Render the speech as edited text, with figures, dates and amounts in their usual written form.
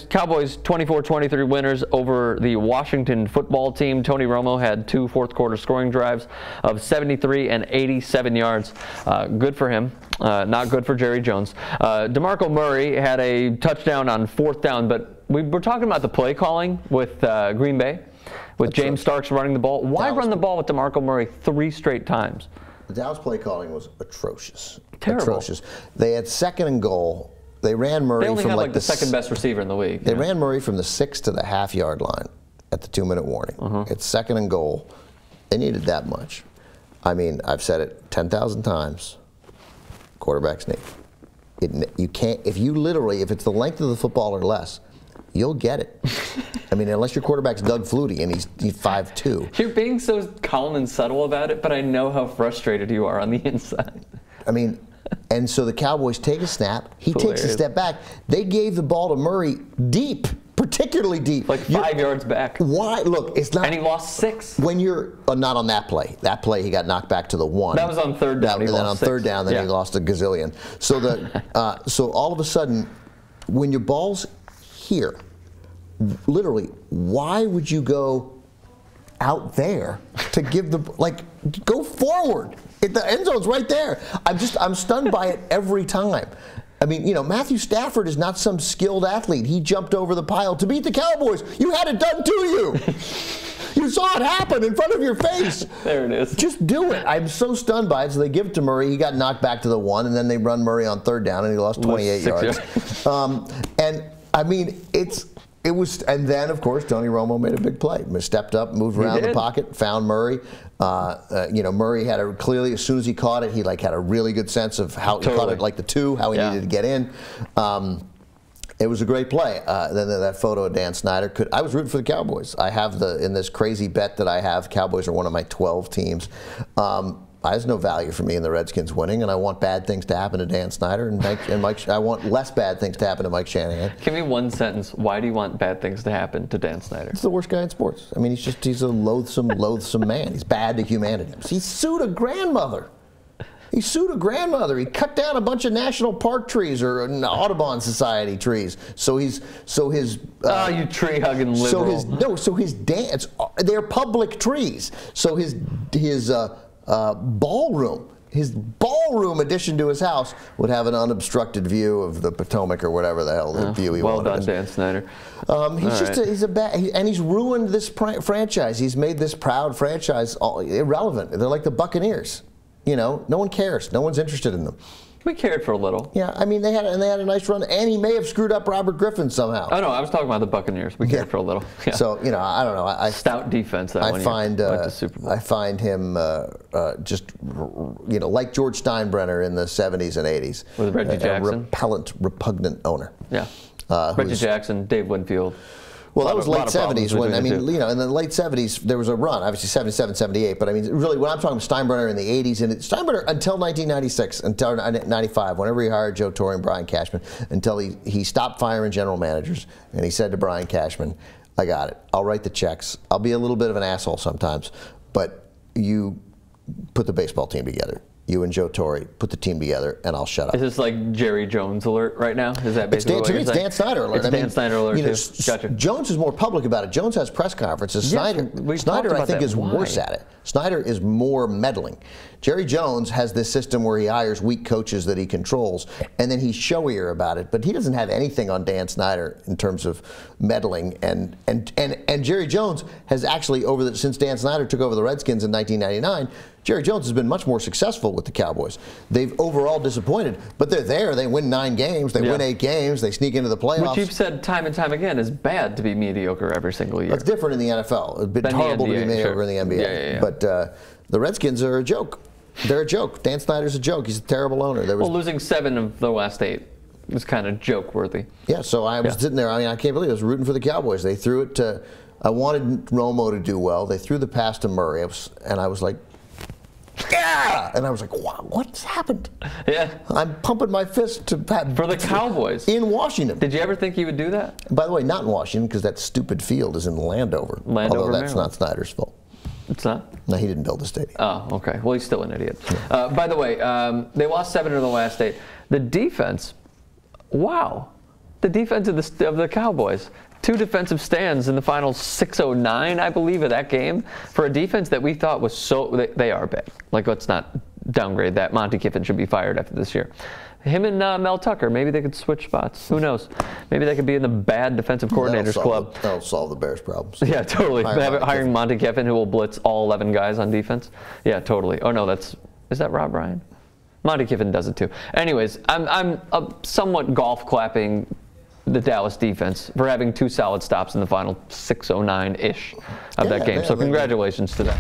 Cowboys 24-23 winners over the Washington football team. Tony Romo had 2 fourth-quarter scoring drives of 73 and 87 yards. Good for him. Not good for Jerry Jones. DeMarco Murray had a touchdown on 4th down, but we were talking about the play calling with Green Bay, with James Starks running the ball. Why run the ball with DeMarco Murray 3 straight times? The Dallas play calling was atrocious. Terrible. Atrocious. They had 2nd and goal. They ran Murray they only from had like the second best receiver in the league. They ran Murray from the 6 to the half-yard line at the 2-minute warning. It's 2nd and goal. They needed that much. I mean, I've said it 10,000 times. Quarterbacks need. You can't, if it's the length of the football or less, you'll get it. I mean, unless your quarterback's Doug Flutie and he's 5'2". You're being so calm and subtle about it, but I know how frustrated you are on the inside. I mean, and so the Cowboys take a snap. He takes a step back. They gave the ball to Murray deep, particularly deep. Like 5 yards back. Why? Look, it's not. And he lost 6. When you're not on that play. That play, he got knocked back to the 1. That was on 3rd down. And then on 3rd down, then he lost a gazillion. So so all of a sudden, when your ball's here, literally, why would you go out there to give go forward? The end zone's right there. I'm stunned by it every time. I mean, Matthew Stafford is not some skilled athlete. He jumped over the pile to beat the Cowboys. You had it done to you. You saw it happen in front of your face. There it is. Just do it. I'm so stunned by it. So they give it to Murray. He got knocked back to the 1, and then they run Murray on 3rd down, and he lost 28 yards. And I mean, it was, and then of course Tony Romo made a big play. Stepped up, moved around the pocket, found Murray. Murray had clearly, as soon as he caught it, he had a really good sense of how he caught it, like the 2, how he needed to get in. It was a great play. Then that photo of Dan Snyder. I was rooting for the Cowboys. I have in this crazy bet that I have, Cowboys are one of my 12 teams. There's no value for me in the Redskins winning, and I want bad things to happen to Dan Snyder and Mike. I want less bad things to happen to Mike Shanahan. Give me one sentence. Why do you want bad things to happen to Dan Snyder? He's the worst guy in sports. I mean, he's a loathsome man. He's bad to humanity. He sued a grandmother. He cut down a bunch of national park trees or Audubon Society trees. You tree hugging liberal. So his dance. They're public trees. So his ballroom addition to his house would have an unobstructed view of the Potomac or whatever the hell the view he wanted. Well done, Dan Snyder. He's ruined this franchise. He's made this proud franchise irrelevant. They're like the Buccaneers. No one cares. No one's interested in them. We cared for a little. Yeah, I mean, they had a nice run, and he may have screwed up Robert Griffin somehow. Oh, no, I was talking about the Buccaneers. We cared for a little. Yeah. So, I don't know. Stout defense that one year. Super Bowl. I find him just, like George Steinbrenner in the 70s and 80s. With Reggie Jackson. Repugnant owner. Yeah. Reggie Jackson, Dave Winfield. Well, that was late 70s when, in the late 70s, there was a run, obviously 77, 78, but I mean, really, when I'm talking about Steinbrenner in the 80s, and Steinbrenner until 1996, until 95, whenever he hired Joe Torre and Brian Cashman, until he stopped firing general managers, and he said to Brian Cashman, I got it. I'll write the checks. I'll be a little bit of an asshole sometimes, but you put the baseball team together. You and Joe Torre put the team together, and I'll shut up. Is this like Jerry Jones alert right now? Is that basically what you're saying? To me, it's Dan Snyder alert. It's Dan Snyder alert, too. Gotcha. Jones is more public about it. Jones has press conferences. Snyder, I think, is worse at it. Snyder is more meddling. Jerry Jones has this system where he hires weak coaches that he controls, and then he's showier about it. But he doesn't have anything on Dan Snyder in terms of meddling. And Jerry Jones has actually, since Dan Snyder took over the Redskins in 1999, Jerry Jones has been much more successful with the Cowboys. They've overall disappointed, but they're there. They win 9 games. They win 8 games. They sneak into the playoffs. Which you've said time and time again is bad to be mediocre every single year. That's different in the NFL. It's been horrible to be mediocre in the NBA. Yeah. But the Redskins are a joke. They're a joke. Dan Snyder's a joke. He's a terrible owner. Losing 7 of the last 8 was kind of joke-worthy. Yeah, so I was sitting there. I mean, I can't believe I was rooting for the Cowboys. They threw it to – I wanted Romo to do well. They threw the pass to Murray, and I was like, yeah! And I was like, wow, what's happened? Yeah. I'm pumping my fist to Pat. For the Cowboys. In Washington. Did you ever think he would do that? By the way, not in Washington, because that stupid field is in Landover. Although that's not Snyder's fault. It's not? No, he didn't build the stadium. Oh, okay. Well, he's still an idiot. By the way, they lost 7 of the last 8. The defense, wow. the defense of the Cowboys. 2 defensive stands in the final 6:09, I believe, of that game for a defense that we thought was they are bad. Like, let's not downgrade that. Monty Kiffin should be fired after this year. Him and Mel Tucker, maybe they could switch spots. Who knows? Maybe they could be in the bad defensive coordinators club. That'll solve the Bears' problems. Yeah, totally. Hiring Monty Kiffin, who will blitz all 11 guys on defense. Yeah, totally. Oh no, is that Rob Ryan? Monty Kiffin does it too. Anyways, I'm somewhat golf clapping the Dallas defense for having 2 solid stops in the final 6:09-ish of that game. So congratulations to them.